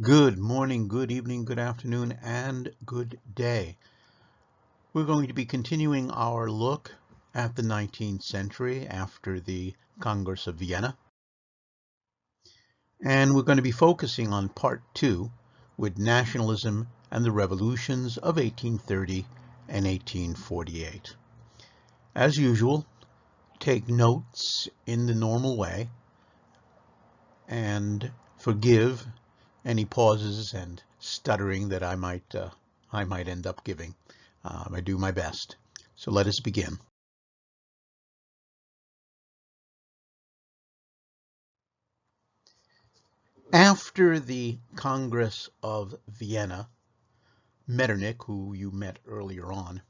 Good morning, good evening, good afternoon, and good day. We're going to be continuing our look at the 19th century after the Congress of Vienna. And we're going to be focusing on part 2 with nationalism and the revolutions of 1830 and 1848. As usual, take notes in the normal way and forgive any pauses and stuttering that I might end up giving. I do my best. So let us begin. After the Congress of Vienna, Metternich, who you met earlier on,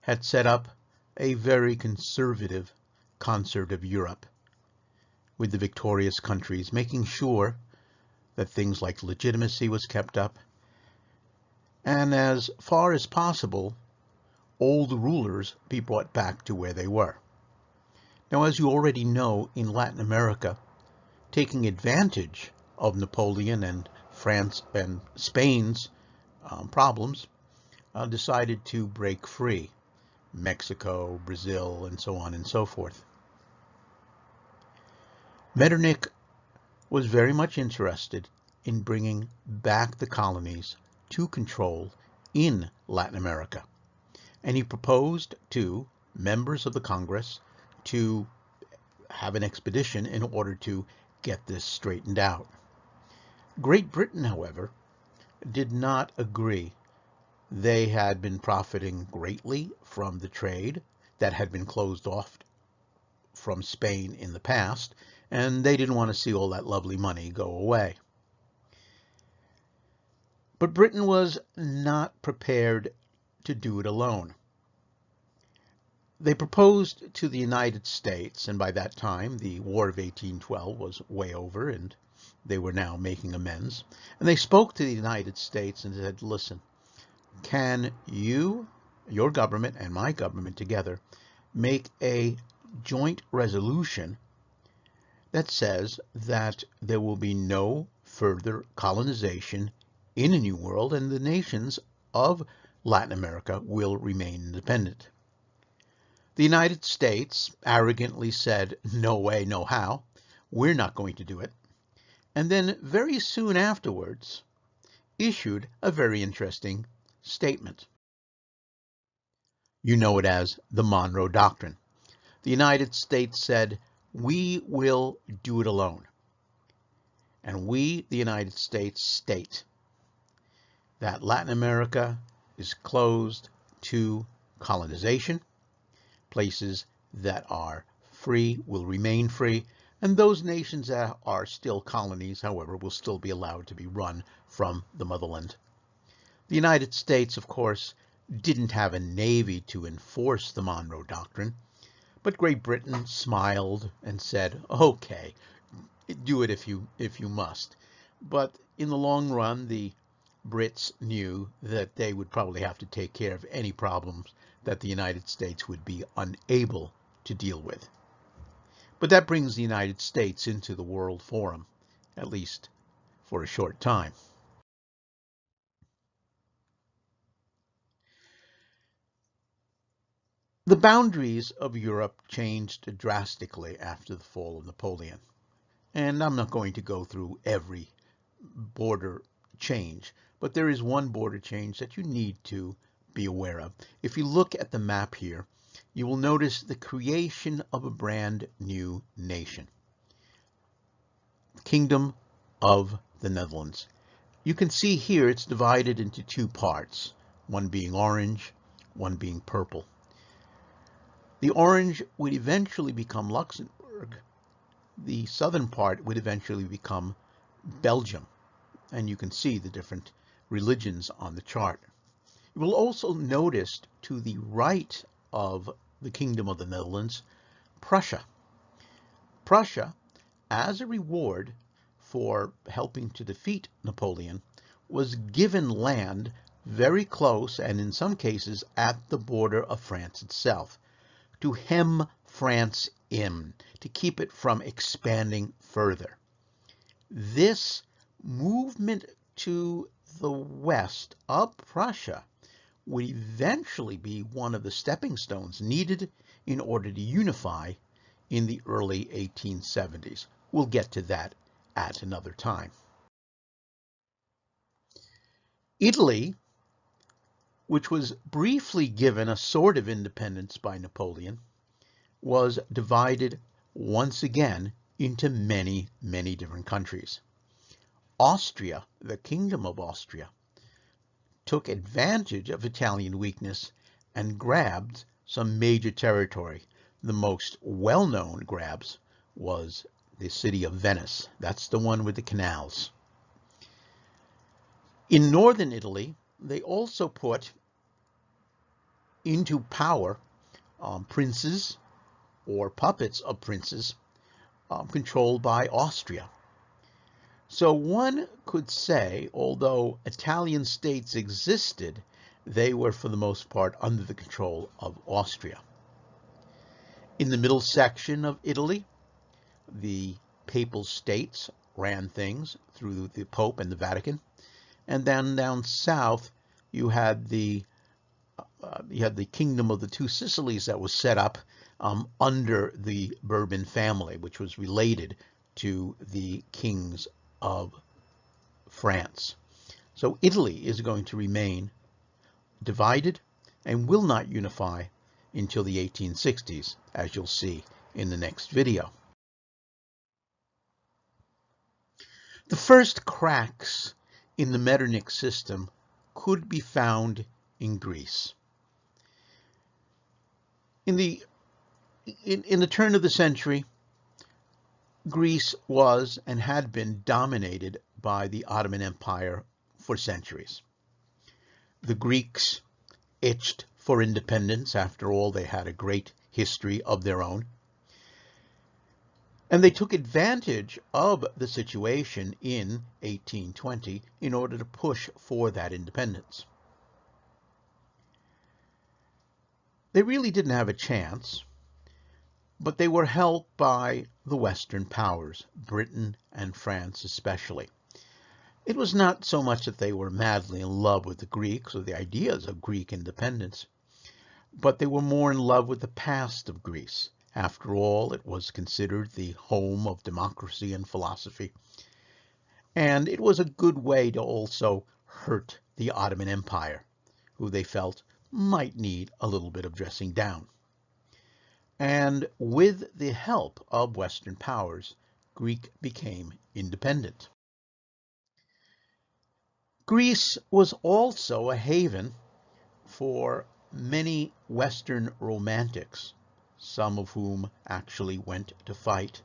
had set up a very conservative concert of Europe with the victorious countries, making sure that things like legitimacy was kept up, and as far as possible, old rulers be brought back to where they were. Now, as you already know, in Latin America, taking advantage of Napoleon and France and Spain's problems, decided to break free. Mexico, Brazil, and so on and so forth. Metternich was very much interested in bringing back the colonies to control in Latin America. And he proposed to members of the Congress to have an expedition in order to get this straightened out. Great Britain, however, did not agree. They had been profiting greatly from the trade that had been closed off from Spain in the past, and they didn't want to see all that lovely money go away. But Britain was not prepared to do it alone. They proposed to the United States, and by that time the War of 1812 was way over and they were now making amends, and they spoke to the United States and said, listen, can you, your government and my government together, make a joint resolution that says that there will be no further colonization in a new world and the nations of Latin America will remain independent? The United States arrogantly said, no way, no how, we're not going to do it. And then very soon afterwards issued a very interesting statement. You know it as the Monroe Doctrine. The United States said, we will do it alone. And we, the United States, state that Latin America is closed to colonization. Places that are free will remain free, and those nations that are still colonies, however, will still be allowed to be run from the motherland. The United States, of course, didn't have a navy to enforce the Monroe Doctrine, but Great Britain smiled and said, okay, do it if you must. But in the long run, the Brits knew that they would probably have to take care of any problems that the United States would be unable to deal with. But that brings the United States into the World Forum, at least for a short time. The boundaries of Europe changed drastically after the fall of Napoleon. And I'm not going to go through every border change, but there is one border change that you need to be aware of. If you look at the map here, you will notice the creation of a brand new nation, Kingdom of the Netherlands. You can see here it's divided into two parts, one being orange, one being purple. The orange would eventually become Luxembourg. The southern part would eventually become Belgium, and you can see the different religions on the chart. You will also notice to the right of the Kingdom of the Netherlands, Prussia. Prussia, as a reward for helping to defeat Napoleon, was given land very close, and in some cases at the border of France itself, to hem France in, to keep it from expanding further. This movement to the west of Prussia would eventually be one of the stepping stones needed in order to unify in the early 1870s. We'll get to that at another time. Italy, which was briefly given a sort of independence by Napoleon, was divided once again into many, many different countries. Austria, the Kingdom of Austria, took advantage of Italian weakness and grabbed some major territory. The most well-known grabs was the city of Venice. That's the one with the canals. In northern Italy, they also put into power princes or puppets of princes controlled by Austria. So one could say, although Italian states existed, they were for the most part under the control of Austria. In the middle section of Italy, the papal states ran things through the Pope and the Vatican. And then down south, you had the Kingdom of the Two Sicilies that was set up under the Bourbon family, which was related to the kings of France. So Italy is going to remain divided and will not unify until the 1860s, as you'll see in the next video. The first cracks in the Metternich system could be found in Greece. In the turn of the century, Greece was and had been dominated by the Ottoman Empire for centuries. The Greeks itched for independence. After all, they had a great history of their own. And they took advantage of the situation in 1820 in order to push for that independence. They really didn't have a chance, but they were helped by the Western powers, Britain and France especially. It was not so much that they were madly in love with the Greeks or the ideas of Greek independence, but they were more in love with the past of Greece. After all, it was considered the home of democracy and philosophy, and it was a good way to also hurt the Ottoman Empire, who they felt might need a little bit of dressing down. And with the help of Western powers, Greece became independent. Greece was also a haven for many Western romantics, some of whom actually went to fight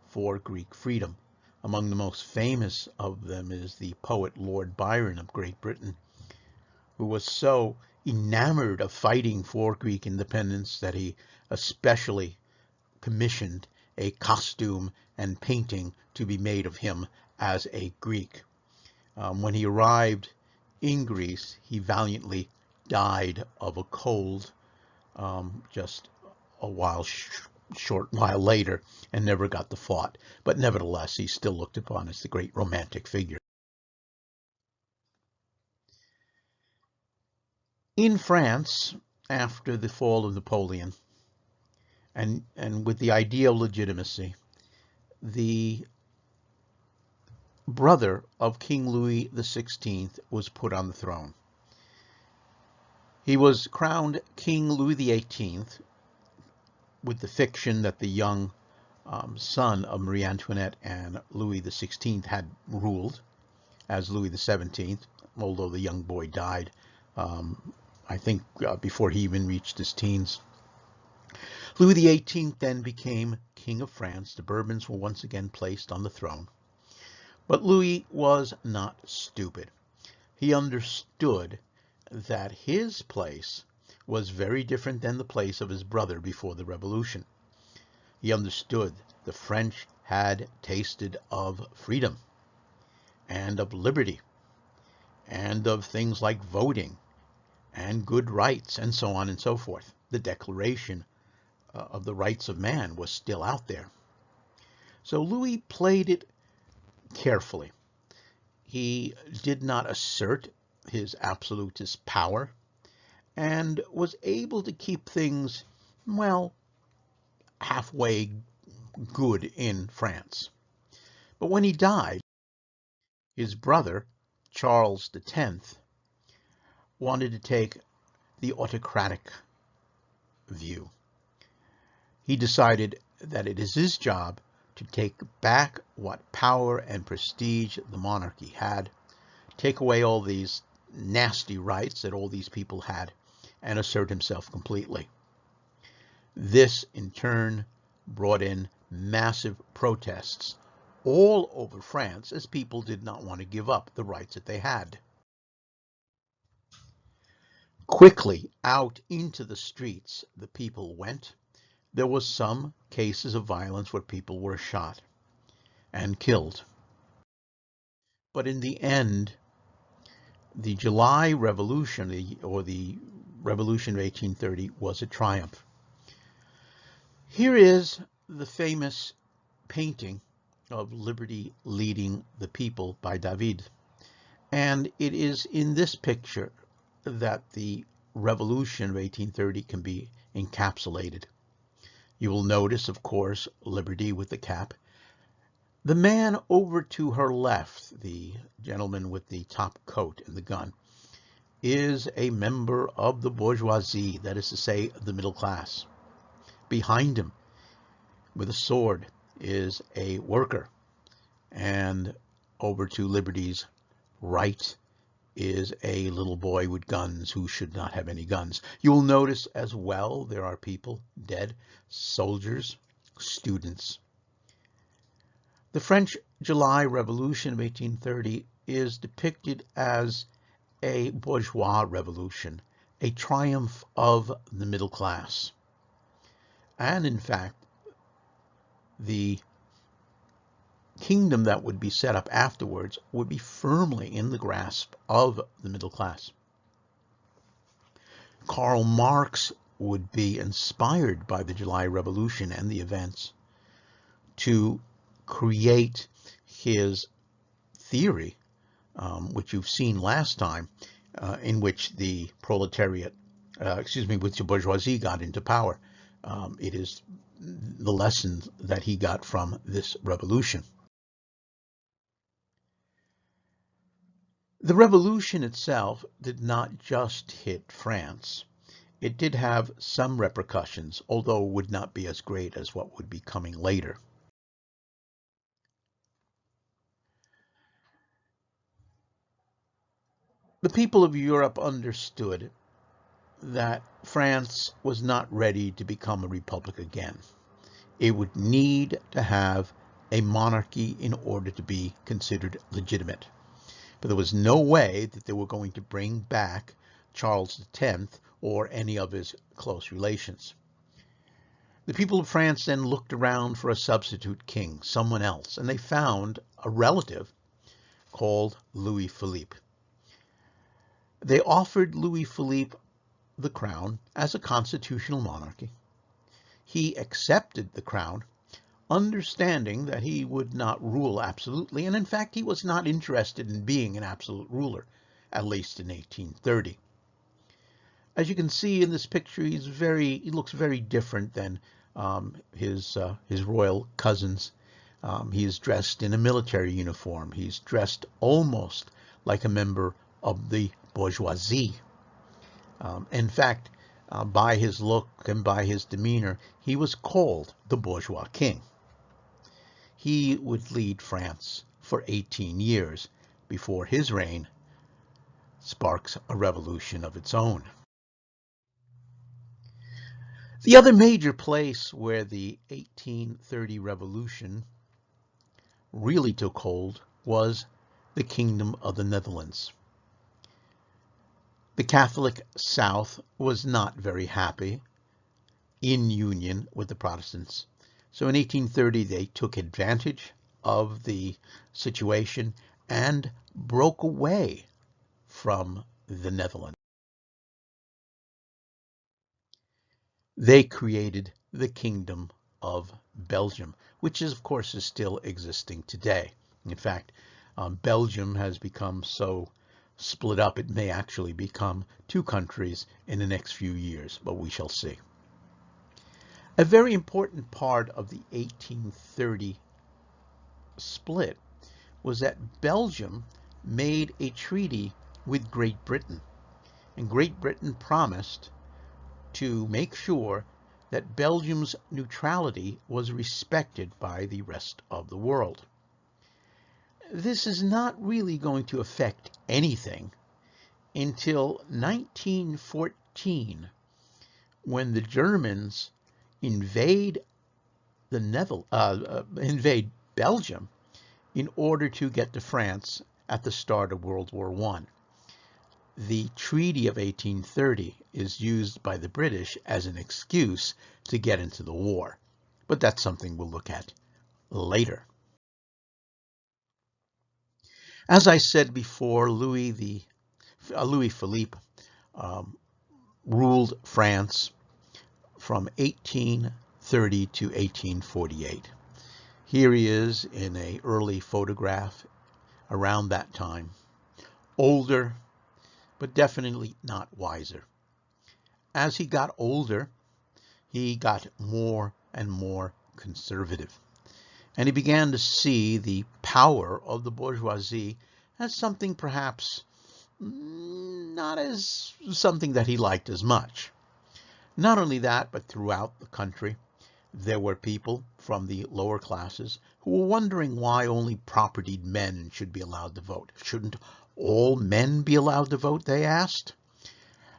for Greek freedom. Among the most famous of them is the poet Lord Byron of Great Britain, who was so enamored of fighting for Greek independence that he especially commissioned a costume and painting to be made of him as a Greek. When he arrived in Greece, he valiantly died of a cold just a short while later and never got the fight. But nevertheless, he's still looked upon as the great romantic figure. In France, after the fall of Napoleon, and with the idea of legitimacy, the brother of King Louis XVI was put on the throne. He was crowned King Louis XVIII with the fiction that the young son of Marie Antoinette and Louis XVI had ruled as Louis XVII, although the young boy died, I think, before he even reached his teens. Louis XVIII then became King of France. The Bourbons were once again placed on the throne. But Louis was not stupid. He understood that his place was very different than the place of his brother before the revolution. He understood the French had tasted of freedom and of liberty and of things like voting and good rights and so on and so forth. The Declaration of the Rights of Man was still out there. So Louis played it carefully. He did not assert his absolutist power and was able to keep things, well, halfway good in France. But when he died, his brother, Charles X, wanted to take the autocratic view. He decided that it is his job to take back what power and prestige the monarchy had, take away all these nasty rights that all these people had, and assert himself completely. This, in turn, brought in massive protests all over France, as people did not want to give up the rights that they had. Quickly out into the streets the people went. There was some cases of violence where people were shot and killed. But in the end, the July Revolution, or the Revolution of 1830, was a triumph. Here is the famous painting of Liberty Leading the People by David. And it is in this picture that the Revolution of 1830 can be encapsulated. You will notice, of course, Liberty with the cap. The man over to her left, the gentleman with the top coat and the gun, is a member of the bourgeoisie, that is to say, the middle class. Behind him, with a sword, is a worker. And over to Liberty's right is a little boy with guns who should not have any guns. You will notice as well there are people dead, soldiers, students. The French July Revolution of 1830 is depicted as a bourgeois revolution, a triumph of the middle class. And in fact, the kingdom that would be set up afterwards would be firmly in the grasp of the middle class. Karl Marx would be inspired by the July Revolution and the events to create his theory, which you've seen last time, in which the proletariat, which the bourgeoisie got into power. It is the lesson that he got from this revolution. The revolution itself did not just hit France. It did have some repercussions, although would not be as great as what would be coming later. The people of Europe understood that France was not ready to become a republic again. It would need to have a monarchy in order to be considered legitimate. But there was no way that they were going to bring back Charles X or any of his close relations. The people of France then looked around for a substitute king, someone else, and they found a relative called Louis Philippe. They offered Louis Philippe the crown as a constitutional monarchy. He accepted the crown, understanding that he would not rule absolutely, and in fact he was not interested in being an absolute ruler, at least in 1830. As you can see in this picture, he looks very different than his royal cousins. He is dressed in a military uniform. He's dressed almost like a member of the bourgeoisie. In fact, by his look and by his demeanor, he was called the bourgeois king. He would lead France for 18 years before his reign sparks a revolution of its own. The other major place where the 1830 revolution really took hold was the Kingdom of the Netherlands. The Catholic South was not very happy in union with the Protestants. So in 1830, they took advantage of the situation and broke away from the Netherlands. They created the Kingdom of Belgium, which is, of course, is still existing today. In fact, Belgium has become so split up it may actually become two countries in the next few years, but we shall see. A very important part of the 1830 split was that Belgium made a treaty with Great Britain, and Great Britain promised to make sure that Belgium's neutrality was respected by the rest of the world. This is not really going to affect anything until 1914, when the Germans invade invade Belgium in order to get to France at the start of World War I. The Treaty of 1830 is used by the British as an excuse to get into the war, but that's something we'll look at later. As I said before, Louis Philippe ruled France from 1830 to 1848. Here he is in an early photograph around that time. Older, but definitely not wiser. As he got older, he got more and more conservative. And he began to see the power of the bourgeoisie as something perhaps not as something that he liked as much. Not only that, but throughout the country, there were people from the lower classes who were wondering why only propertied men should be allowed to vote. Shouldn't all men be allowed to vote, they asked.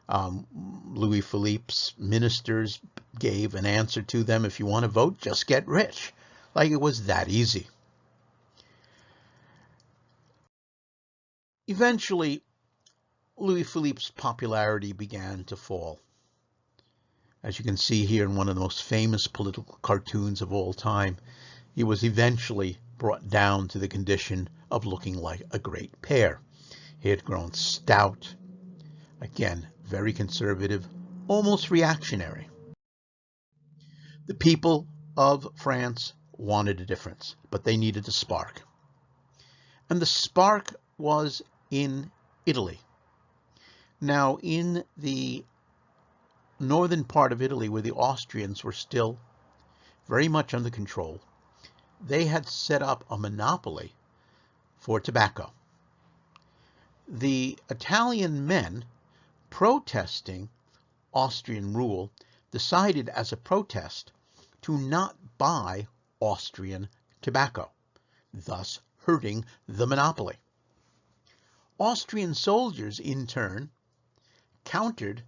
Louis Philippe's ministers gave an answer to them: if you want to vote, just get rich. Like it was that easy. Eventually, Louis Philippe's popularity began to fall. As you can see here in one of the most famous political cartoons of all time, he was eventually brought down to the condition of looking like a great pear. He had grown stout, again, very conservative, almost reactionary. The people of France wanted a difference, but they needed a spark. And the spark was in Italy. Now, in the northern part of Italy, where the Austrians were still very much under control, they had set up a monopoly for tobacco. The Italian men, protesting Austrian rule, decided as a protest to not buy Austrian tobacco, thus hurting the monopoly. Austrian soldiers, in turn, countered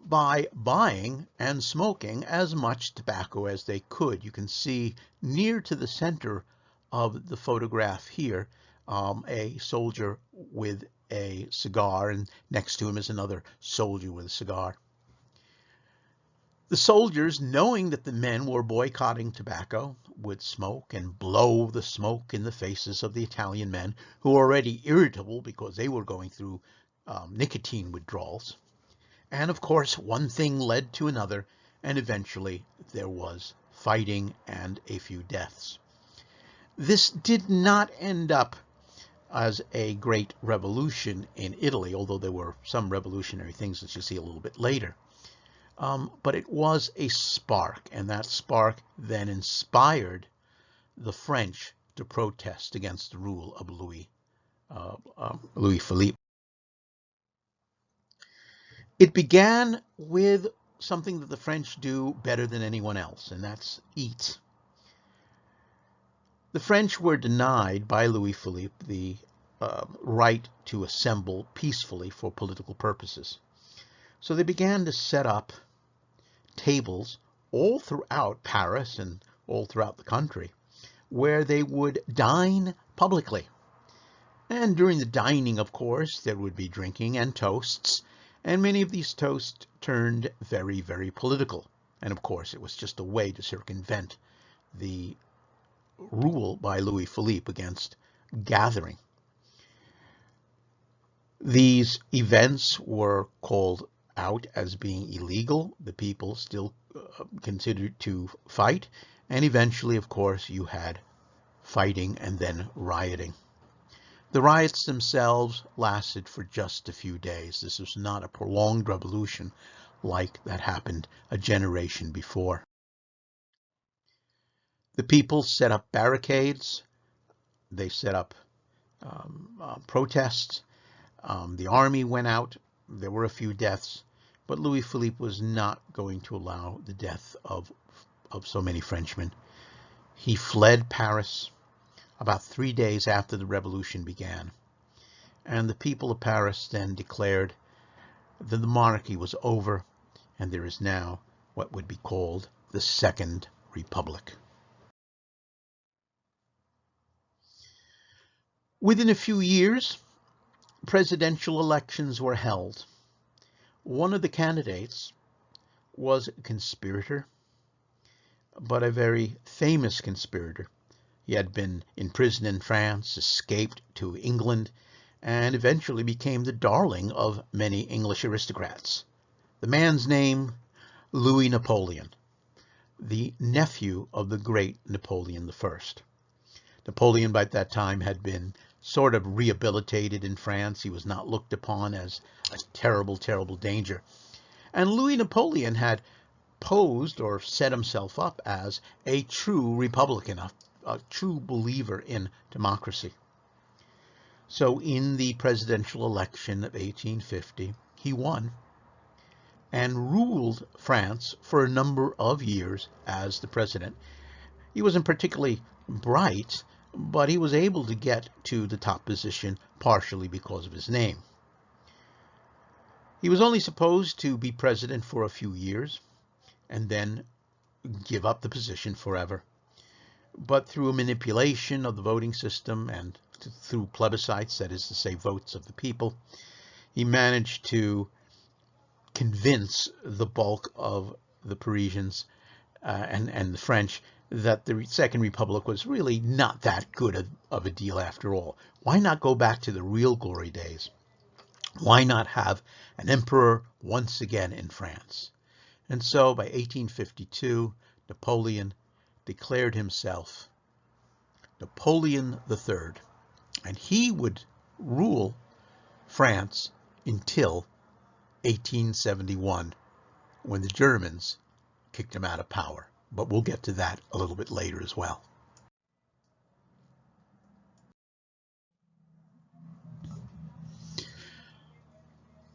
by buying and smoking as much tobacco as they could. You can see near to the center of the photograph here a soldier with a cigar, and next to him is another soldier with a cigar. The soldiers, knowing that the men were boycotting tobacco, would smoke and blow the smoke in the faces of the Italian men, who were already irritable because they were going through nicotine withdrawals. And of course, one thing led to another, and eventually there was fighting and a few deaths. This did not end up as a great revolution in Italy, although there were some revolutionary things that you'll see a little bit later. But it was a spark, and that spark then inspired the French to protest against the rule of Louis Philippe. It began with something that the French do better than anyone else, and that's eat. The French were denied by Louis Philippe the right to assemble peacefully for political purposes. So they began to set up tables all throughout Paris and all throughout the country where they would dine publicly. And during the dining, of course, there would be drinking and toasts, and many of these toasts turned very, very political. And of course, it was just a way to circumvent the rule by Louis Philippe against gathering. These events were called out as being illegal. The people still continued to fight, and eventually, of course, you had fighting and then rioting. The riots themselves lasted for just a few days. This was not a prolonged revolution like that happened a generation before. The people set up barricades. They set up protests. The army went out. There were a few deaths, but Louis Philippe was not going to allow the death of so many Frenchmen. He fled Paris about 3 days after the revolution began, and the people of Paris then declared that the monarchy was over, and there is now what would be called the Second Republic. Within a few years, presidential elections were held. One of the candidates was a conspirator, but a very famous conspirator. He had been imprisoned in France, escaped to England, and eventually became the darling of many English aristocrats. The man's name, Louis Napoleon, the nephew of the great Napoleon I. Napoleon by that time had been sort of rehabilitated in France. He was not looked upon as a terrible, terrible danger. And Louis Napoleon had posed or set himself up as a true Republican, a true believer in democracy. So in the presidential election of 1850, he won and ruled France for a number of years as the president. He wasn't particularly bright, but he was able to get to the top position partially because of his name. He was only supposed to be president for a few years and then give up the position forever. But through a manipulation of the voting system and through plebiscites, that is to say, votes of the people, he managed to convince the bulk of the Parisians and the French that the Second Republic was really not that good of a deal after all. Why not go back to the real glory days? Why not have an emperor once again in France? And so by 1852, Napoleon declared himself Napoleon III, and he would rule France until 1871, when the Germans kicked him out of power. But we'll get to that a little bit later as well.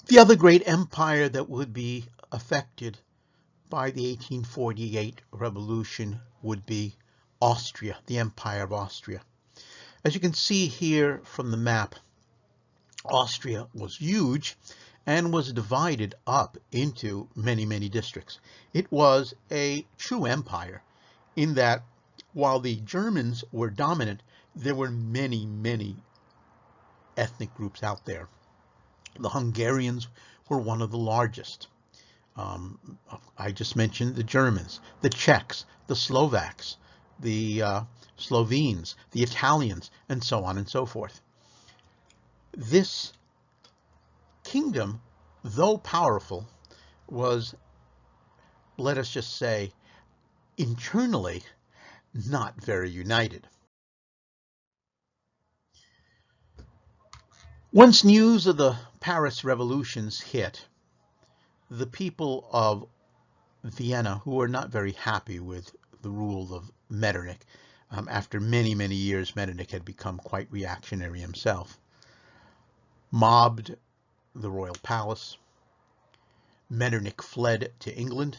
The other great empire that would be affected by the 1848 revolution would be Austria, the Empire of Austria. As you can see here from the map, Austria was huge and was divided up into many, many districts. It was a true empire in that while the Germans were dominant, there were many, many ethnic groups out there. The Hungarians were one of the largest. I just mentioned the Germans, the Czechs, the Slovaks, the Slovenes, the Italians, and so on and so forth. This kingdom, though powerful, was, let us just say, internally not very united. Once news of the Paris revolutions hit, the people of Vienna, who were not very happy with the rule of Metternich, after many, many years, Metternich had become quite reactionary himself, mobbed the royal palace. Metternich fled to England,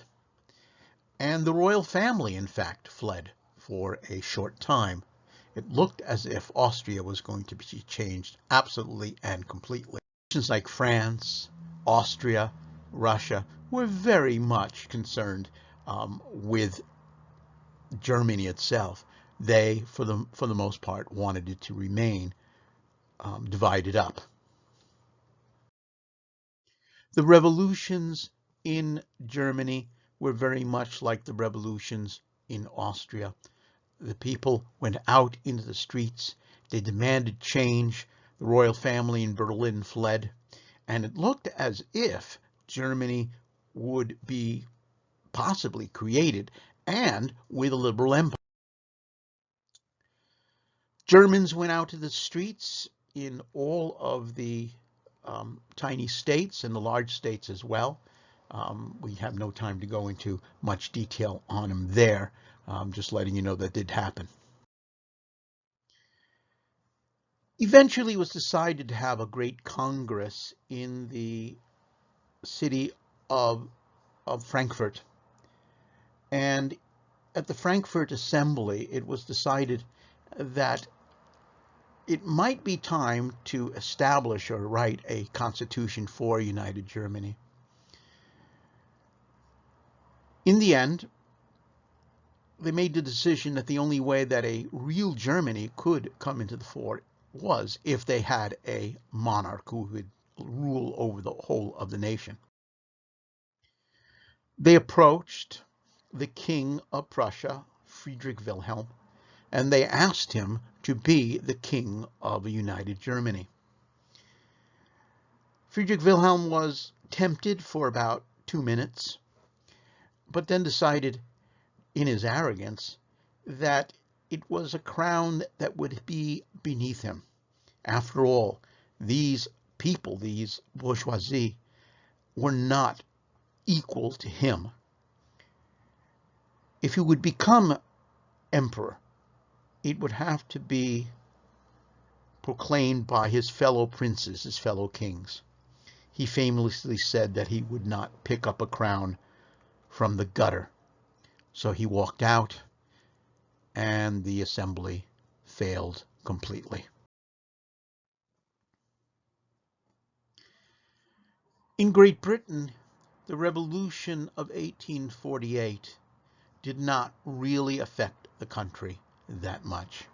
and the royal family, in fact, fled for a short time. It looked as if Austria was going to be changed absolutely and completely. Nations like France, Austria, Russia were very much concerned with Germany itself. They, for the most part, wanted it to remain divided up. The revolutions in Germany were very much like the revolutions in Austria. The people went out into the streets. They demanded change. The royal family in Berlin fled. And it looked as if Germany would be possibly created, and with a liberal empire. Germans went out to the streets in all of the tiny states and the large states as well. We have no time to go into much detail on them there. Just letting you know that did happen. Eventually, it was decided to have a great congress in the city of Frankfurt. And at the Frankfurt Assembly, it was decided that it might be time to establish or write a constitution for United Germany. In the end, they made the decision that the only way that a real Germany could come into the fore was if they had a monarch who would rule over the whole of the nation. They approached the King of Prussia, Friedrich Wilhelm, and they asked him to be the king of a united Germany. Friedrich Wilhelm was tempted for about 2 minutes, but then decided in his arrogance that it was a crown that would be beneath him. After all, these people, these bourgeoisie, were not equal to him. If he would become emperor, it would have to be proclaimed by his fellow princes, his fellow kings. He famously said that he would not pick up a crown from the gutter. So he walked out, and the assembly failed completely. In Great Britain, the Revolution of 1848 did not really affect the country that much.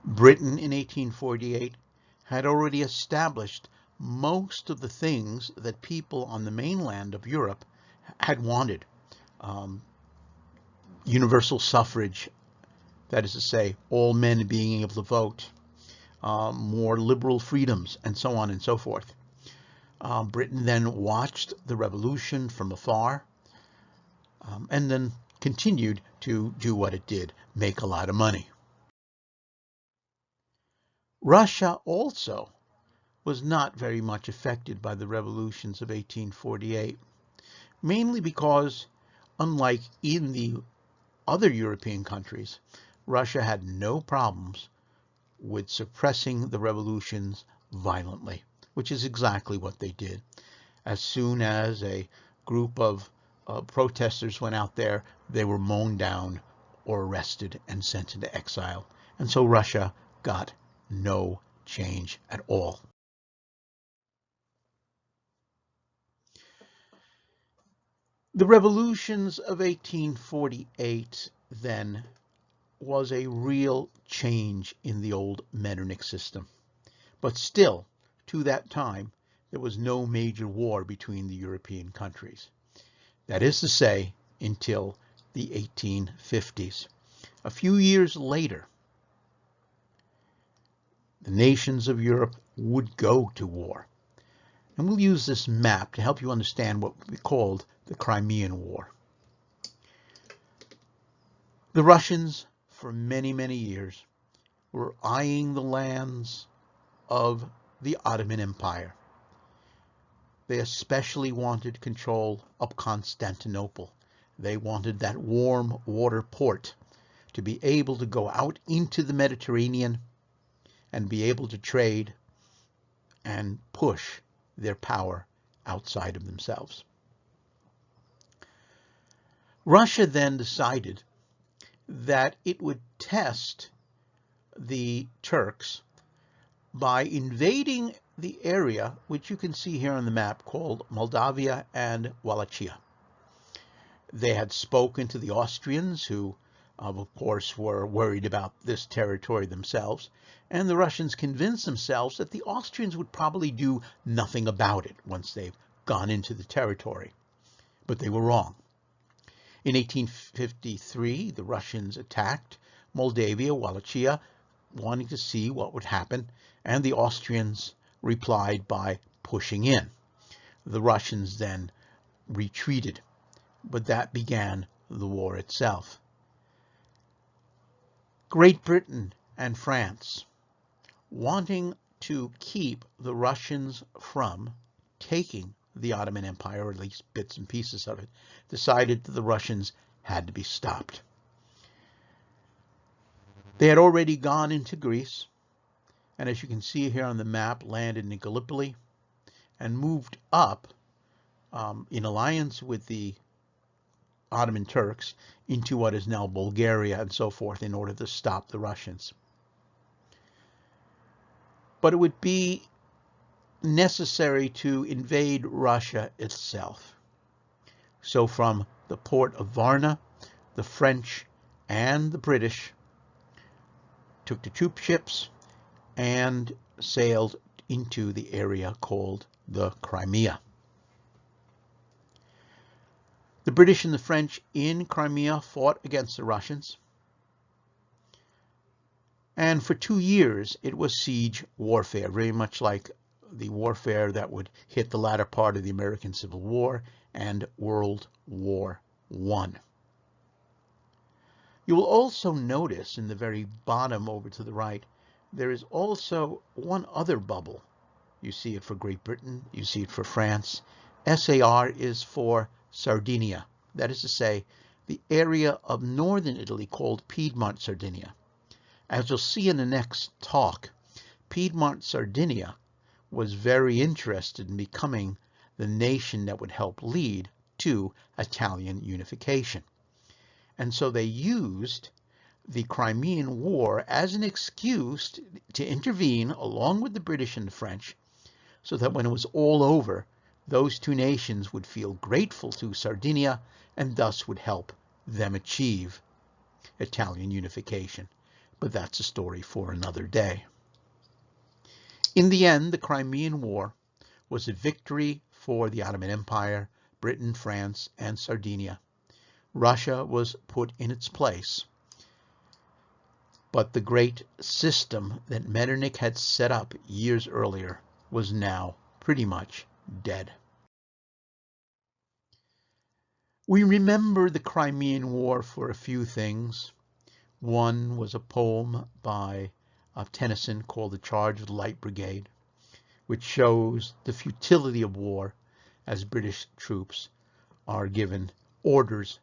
Britain in 1848 had already established most of the things that people on the mainland of Europe had wanted. Universal suffrage, that is to say, all men being able to vote, more liberal freedoms, and so on and so forth. Britain then watched the revolution from afar, and then continued to do what it did, make a lot of money. Russia also was not very much affected by the revolutions of 1848, mainly because, unlike in the other European countries, Russia had no problems with suppressing the revolutions violently, which is exactly what they did. As soon as a group of protesters went out there, they were mown down or arrested and sent into exile. And so Russia got no change at all. The revolutions of 1848 then was a real change in the old Metternich system. But still, to that time, there was no major war between the European countries. That is to say, until the 1850s. A few years later, the nations of Europe would go to war. And we'll use this map to help you understand what we called the Crimean War. The Russians, for many, many years, were eyeing the lands of the Ottoman Empire. They especially wanted control of Constantinople. They wanted that warm water port to be able to go out into the Mediterranean and be able to trade and push their power outside of themselves. Russia then decided that it would test the Turks by invading the area which you can see here on the map called Moldavia and Wallachia. They had spoken to the Austrians, who of course were worried about this territory themselves, and the Russians convinced themselves that the Austrians would probably do nothing about it once they've gone into the territory. But they were wrong. In 1853, the Russians attacked Moldavia, Wallachia, wanting to see what would happen, and the Austrians replied by pushing in. The Russians then retreated, but that began the war itself. Great Britain and France, wanting to keep the Russians from taking the Ottoman Empire, or at least bits and pieces of it, decided that the Russians had to be stopped. They had already gone into Greece, and as you can see here on the map, landed in Gallipoli and moved up in alliance with the Ottoman Turks into what is now Bulgaria and so forth in order to stop the Russians. But it would be necessary to invade Russia itself. So from the port of Varna, the French and the British took the troop ships and sailed into the area called the Crimea. The British and the French in Crimea fought against the Russians, and for 2 years it was siege warfare, very much like the warfare that would hit the latter part of the American Civil War and World War I. You will also notice in the very bottom over to the right, there is also one other bubble. You see it for Great Britain, you see it for France. SAR is for Sardinia, that is to say, the area of northern Italy called Piedmont Sardinia. As you'll see in the next talk, Piedmont Sardinia was very interested in becoming the nation that would help lead to Italian unification. And so they used the Crimean War as an excuse to intervene along with the British and the French, so that when it was all over, those two nations would feel grateful to Sardinia and thus would help them achieve Italian unification. But that's a story for another day. In the end, the Crimean War was a victory for the Ottoman Empire, Britain, France, and Sardinia. Russia was put in its place. But the great system that Metternich had set up years earlier was now pretty much dead. We remember the Crimean War for a few things. One was a poem of Tennyson called The Charge of the Light Brigade, which shows the futility of war as British troops are given orders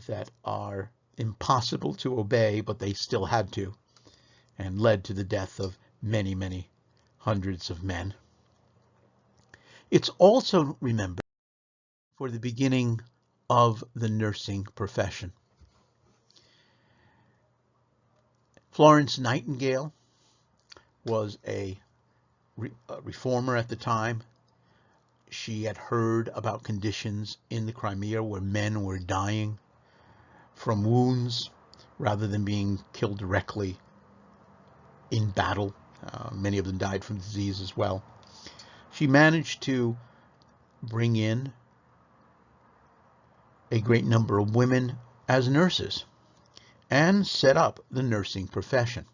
that are impossible to obey, but they still had to, and led to the death of many, many hundreds of men. It's also remembered for the beginning of the nursing profession. Florence Nightingale was a reformer at the time. She had heard about conditions in the Crimea where men were dying from wounds rather than being killed directly in battle. Many of them died from disease as well. She managed to bring in a great number of women as nurses and set up the nursing profession.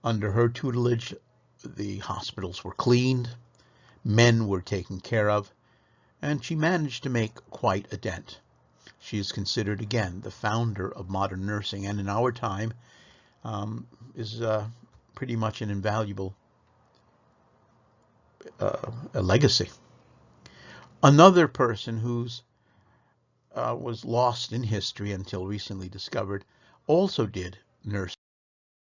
Under her tutelage, the hospitals were cleaned, men were taken care of, and she managed to make quite a dent. She is considered, again, the founder of modern nursing, and in our time is pretty much an invaluable a legacy. Another person who's was lost in history until recently discovered also did nursing.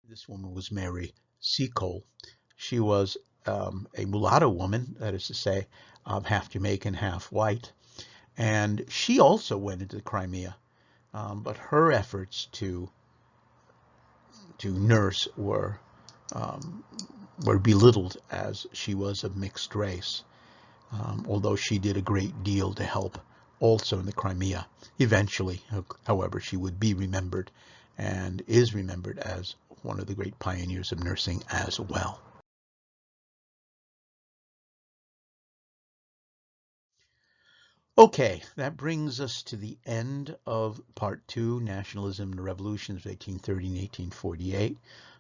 This woman was Mary Seacole. She was a mulatto woman, that is to say, half Jamaican, half white. And she also went into the Crimea, but her efforts to nurse were belittled as she was of mixed race, although she did a great deal to help also in the Crimea. Eventually, however, she would be remembered and is remembered as one of the great pioneers of nursing as well. Okay, that brings us to the end of Part 2, Nationalism and the Revolutions of 1830 and 1848.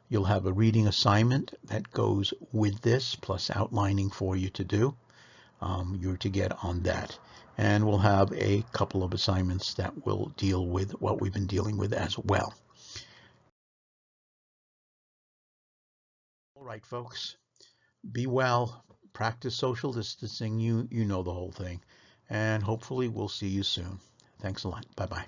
You'll have a reading assignment that goes with this, plus outlining for you to do. You're to get on that. And we'll have a couple of assignments that will deal with what we've been dealing with as well. All right, folks, be well, practice social distancing. You know the whole thing. And hopefully we'll see you soon. Thanks a lot. Bye-bye.